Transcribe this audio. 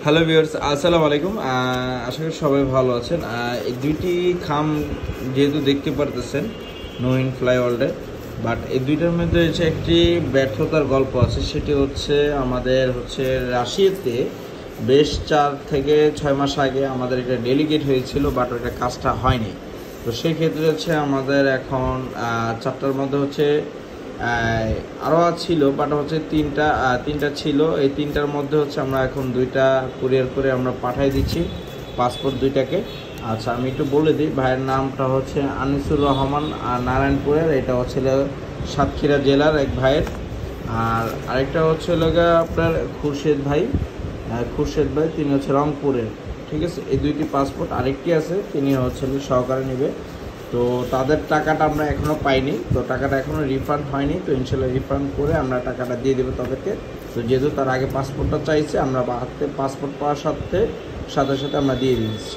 Hello viewers, আসসালামু আলাইকুম। আশা করি সবাই ভালো আছেন। এই দুইটি খাম যেহেতু দেখতে পারতেছেন নোইন ফ্লাই ওয়ার্ল্ডের, বাট এই দুইটার মধ্যে হচ্ছে একটি ব্যর্থতার গল্প আছে। সেটি হচ্ছে আমাদের রাশিয়াতে বেশ 4 থেকে 6 মাস আগে আমাদের এটা ডেলিগেট হয়েছিল, বাট ওইটা কাজটা হয়নি। তো সেই ক্ষেত্রে আমাদের এখন 4টার মধ্যে আরও ছিল, বাট তিনটা ছিল। এই 3টার মধ্যে আমরা এখন 2টা কুরিয়ার করে আমরা পাঠিয়ে দিচ্ছি পাসপোর্ট 2টাকে। আচ্ছা, আমি একটু বলে দিই, ভাইয়ের নামটা আনিসুর রহমান নারায়ণপুরের, এটা সাতক্ষীরা জেলার এক ভাইয়ের। আর আরেকটা আপনার খুরশেদ ভাই, তিনি রংপুরের। ঠিক আছে, এই 2টি পাসপোর্ট। আরেকটি আছে, তিনি সহকারে নেবে। তো তাদের টাকাটা আমরা এখনও পাইনি, তো টাকাটা এখনও রিফান্ড হয়নি। তো ইনশাল্লাহ রিফান্ড করে আমরা টাকাটা দিয়ে দেবো তাদেরকে। তো যেহেতু তার আগে পাসপোর্টটা চাইছে, আমরা পাসপোর্ট পাওয়ার সাথে সাথে আমরা দিয়ে দিচ্ছি।